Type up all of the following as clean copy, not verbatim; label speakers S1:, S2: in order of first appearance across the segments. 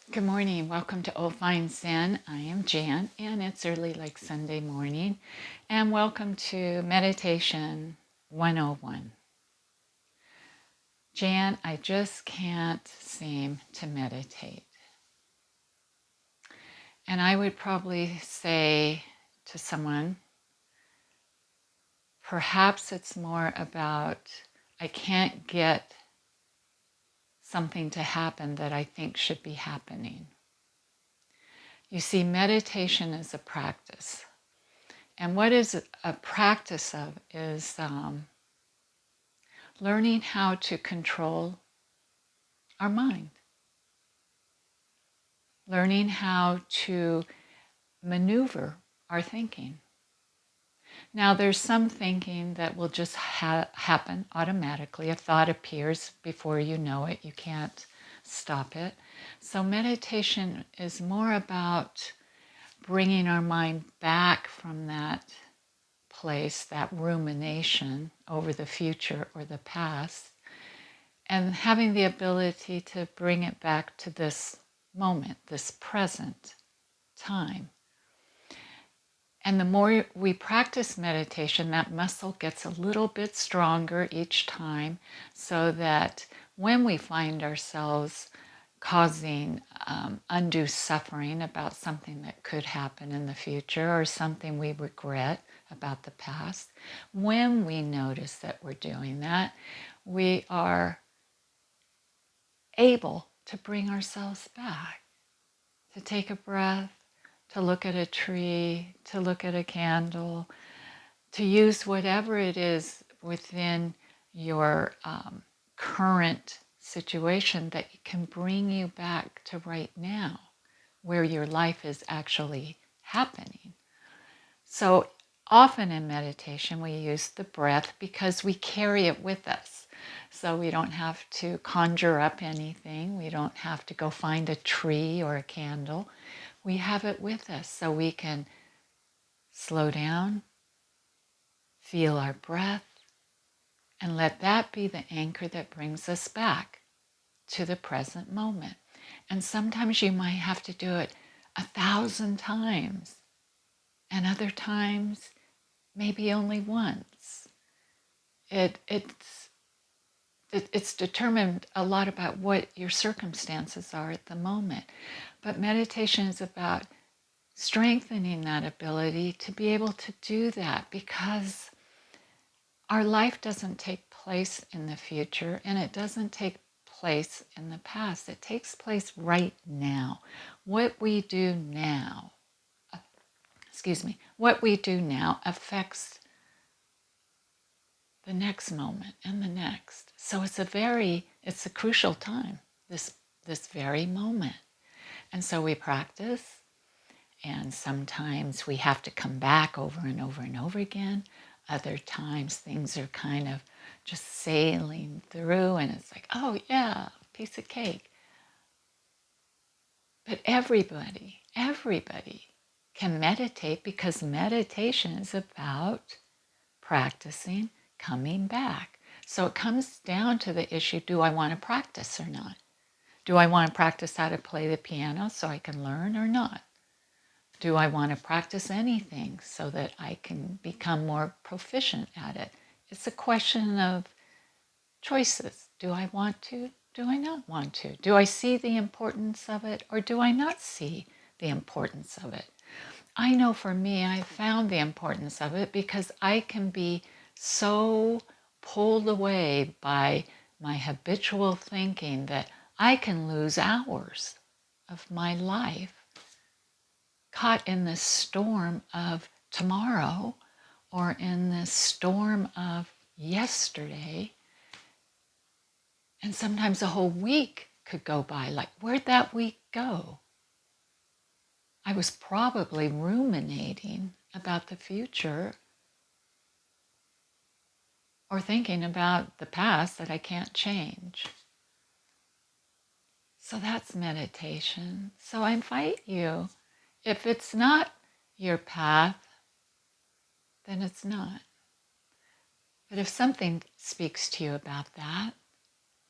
S1: Good morning. Welcome to Old Fine Sin. I am Jan, and it's early like Sunday morning. And welcome to Meditation 101. Jan, I just can't seem to meditate. And I would probably say to someone, perhaps it's more about I can't get something to happen that I think should be happening. You see, meditation is a practice. And what is a practice of is learning how to control our mind, learning how to maneuver our thinking. Now, there's some thinking that will just happen automatically. A thought appears before you know it. You can't stop it. So meditation is more about bringing our mind back from that place, that rumination over the future or the past, and having the ability to bring it back to this moment, this present time. And the more we practice meditation, that muscle gets a little bit stronger each time, so that when we find ourselves causing undue suffering about something that could happen in the future or something we regret about the past, when we notice that we're doing that, we are able to bring ourselves back, to take a breath, to look at a tree, to look at a candle, to use whatever it is within your current situation that can bring you back to right now, where your life is actually happening. So often in meditation, we use the breath because we carry it with us. So we don't have to conjure up anything. We don't have to go find a tree or a candle. We have it with us so we can slow down, feel our breath, and let that be the anchor that brings us back to the present moment. And sometimes you might have to do it 1,000 times, and other times maybe only once. It's determined a lot about what your circumstances are at the moment. But meditation is about strengthening that ability to be able to do that, because our life doesn't take place in the future and it doesn't take place in the past. It takes place right now. What we do now, what we do now affects the next moment and the next. So it's a crucial time, this very moment. And so we practice, and sometimes we have to come back over and over and over again. Other times things are kind of just sailing through and it's like, oh yeah, piece of cake. But everybody can meditate, because meditation is about practicing coming back. So it comes down to the issue, do I want to practice or not? Do I want to practice how to play the piano so I can learn or not? Do I want to practice anything so that I can become more proficient at it? It's a question of choices. Do I want to? Do I not want to? Do I see the importance of it, or do I not see the importance of it? I know for me, I found the importance of it because I can be so pulled away by my habitual thinking that I can lose hours of my life caught in this storm of tomorrow or in this storm of yesterday. And sometimes a whole week could go by. Like, where'd that week go? I was probably ruminating about the future or thinking about the past that I can't change. So that's meditation. So I invite you, if it's not your path, then it's not. But if something speaks to you about that,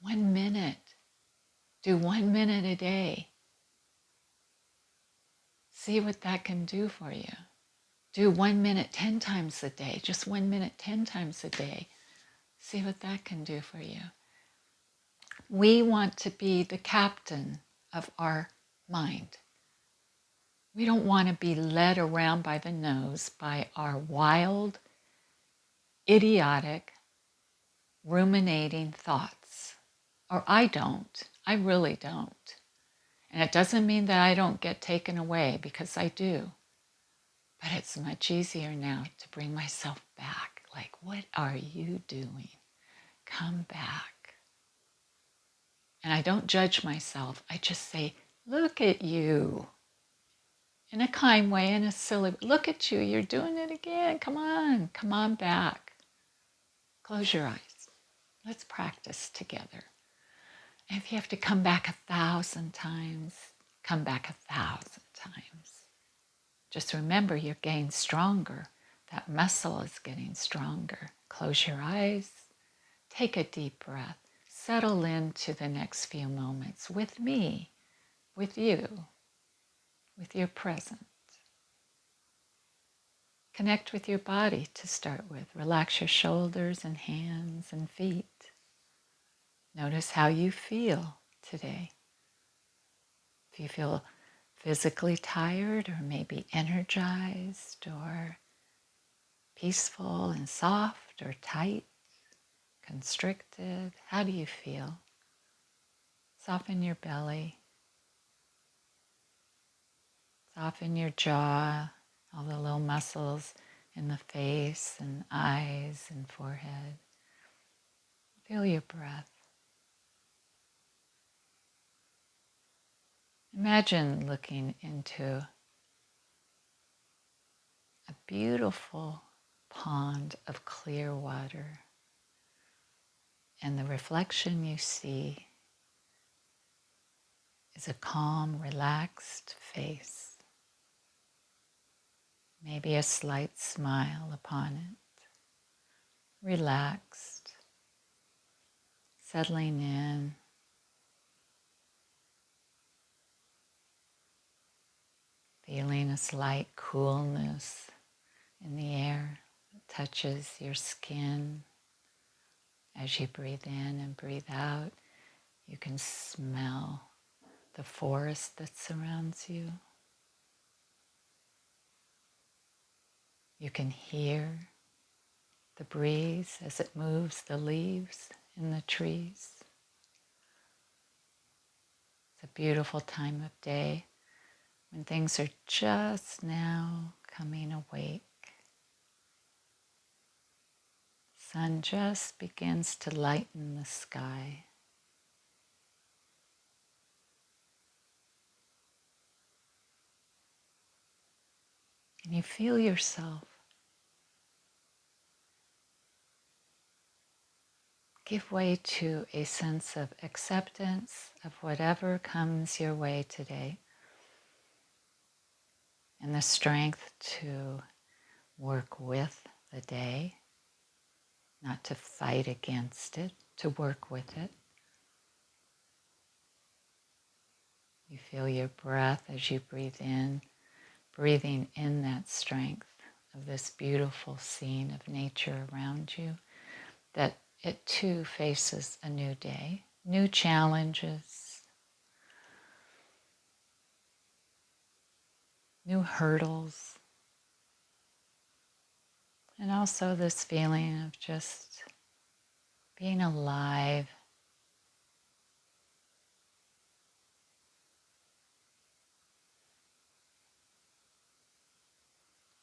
S1: 1 minute, do 1 minute a day. See what that can do for you. Do 1 minute 10 times a day, just 1 minute 10 times a day. See what that can do for you. We want to be the captain of our mind. We don't want to be led around by the nose by our wild, idiotic, ruminating thoughts. Or I don't. I really don't. And it doesn't mean that I don't get taken away, because I do. But it's much easier now to bring myself back. Like, what are you doing? Come back. And I don't judge myself. I just say, look at you. In a kind way, in a silly way. Look at you. You're doing it again. Come on back. Close your eyes. Let's practice together. And if you have to come back 1,000 times, come back 1,000 times. Just remember, you're getting stronger. That muscle is getting stronger. Close your eyes. Take a deep breath. Settle into the next few moments with me, with you, with your present. Connect with your body to start with. Relax your shoulders and hands and feet. Notice how you feel today. If you feel physically tired, or maybe energized, or peaceful and soft, or tight, constricted, how do you feel? Soften your belly. Soften your jaw, all the little muscles in the face and eyes and forehead. Feel your breath. Imagine looking into a beautiful pond of clear water, and the reflection you see is a calm, relaxed face, maybe a slight smile upon it, relaxed, settling in, feeling a slight coolness in the air that touches your skin. As you breathe in and breathe out, you can smell the forest that surrounds you. You can hear the breeze as it moves the leaves in the trees. It's a beautiful time of day when things are just now coming awake. Sun just begins to lighten the sky. And you feel yourself give way to a sense of acceptance of whatever comes your way today, and the strength to work with the day, not to fight against it, to work with it. You feel your breath as you breathe in, breathing in that strength of this beautiful scene of nature around you, that it too faces a new day, new challenges, new hurdles, and also this feeling of just being alive,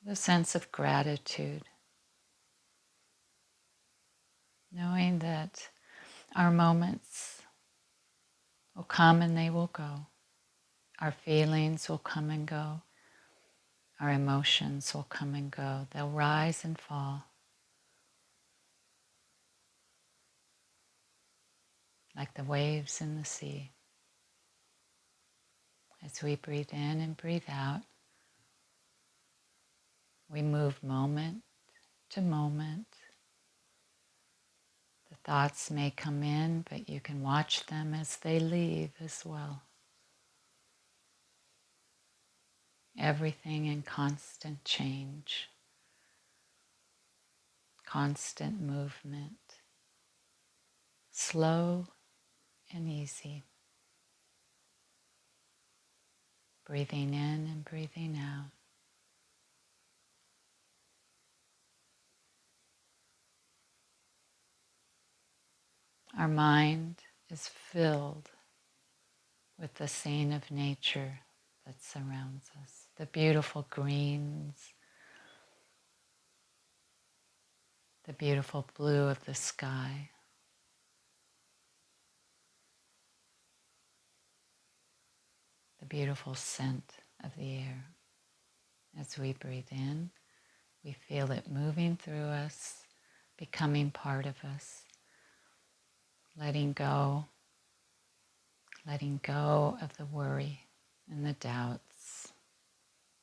S1: the sense of gratitude, knowing that our moments will come and they will go. Our feelings will come and go. Our emotions will come and go. They'll rise and fall like the waves in the sea. As we breathe in and breathe out, we move moment to moment. The thoughts may come in, but you can watch them as they leave as well. everything in constant change, constant movement, slow and easy. Breathing in and breathing out. Our mind is filled with the scene of nature that surrounds us, the beautiful greens, the beautiful blue of the sky, the beautiful scent of the air. As we breathe in, we feel it moving through us, becoming part of us, letting go of the worry and the doubts,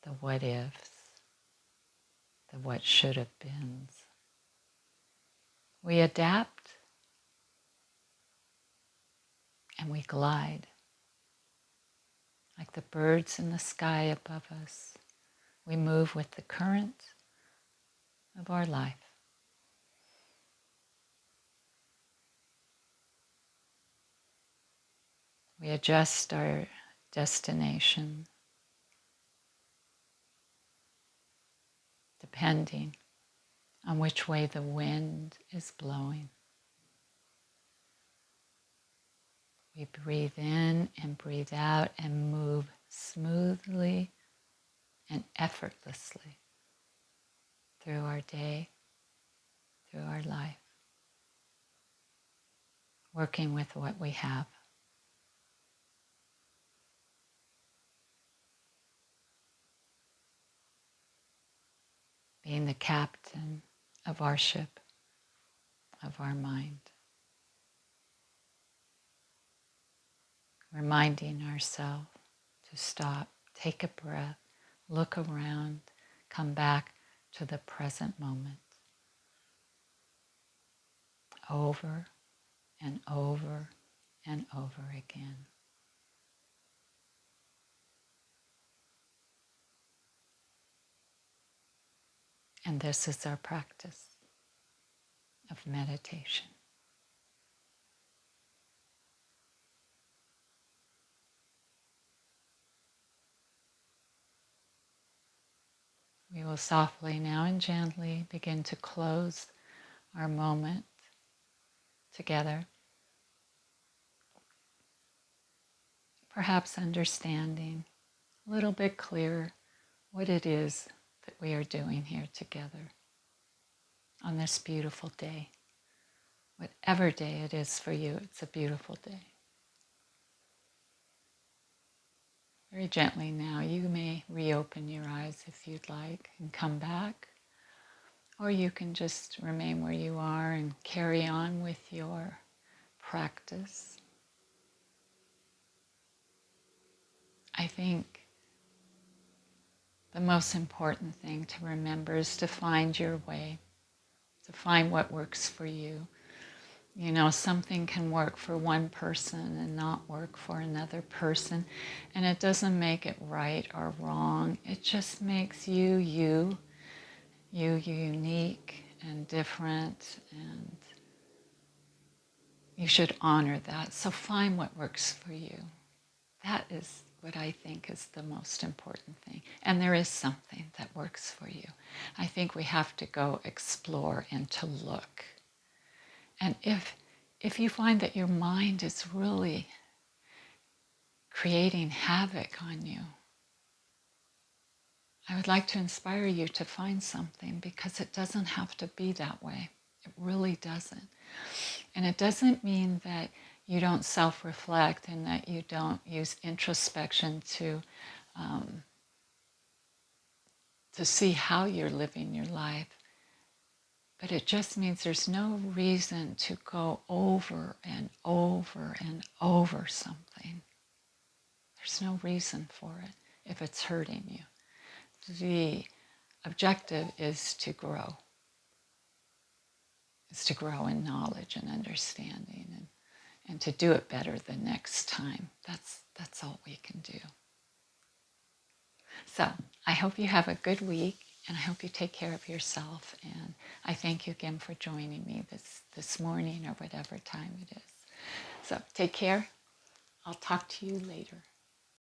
S1: the what ifs, the what should have beens. We adapt and we glide like the birds in the sky above us. We move with the current of our life. We adjust our destination depending on which way the wind is blowing. We breathe in and breathe out and move smoothly and effortlessly through our day, through our life, working with what we have. Being the captain of our ship, of our mind. Reminding ourselves to stop, take a breath, look around, come back to the present moment. Over and over and over again. And this is our practice of meditation. We will softly now and gently begin to close our moment together. Perhaps understanding a little bit clearer what it is that we are doing here together on this beautiful day. Whatever day it is for you, it's a beautiful day. Very gently now, you may reopen your eyes if you'd like and come back. Or you can just remain where you are and carry on with your practice. I think the most important thing to remember is to find your way, to find what works for you. You know, something can work for one person and not work for another person. And it doesn't make it right or wrong. It just makes you unique and different. And you should honor that. So find what works for you. That is what I think is the most important thing. And there is something that works for you. I think we have to go explore and to look. And if you find that your mind is really creating havoc on you, I would like to inspire you to find something, because it doesn't have to be that way. It really doesn't. And it doesn't mean that you don't self-reflect and that you don't use introspection to see how you're living your life. But it just means there's no reason to go over and over and over something. There's no reason for it if it's hurting you. The objective is to grow. It's to grow in knowledge and understanding and to do it better the next time. That's all we can do. So I hope you have a good week, and I hope you take care of yourself. And I thank you again for joining me this morning or whatever time it is. So take care. I'll talk to you later.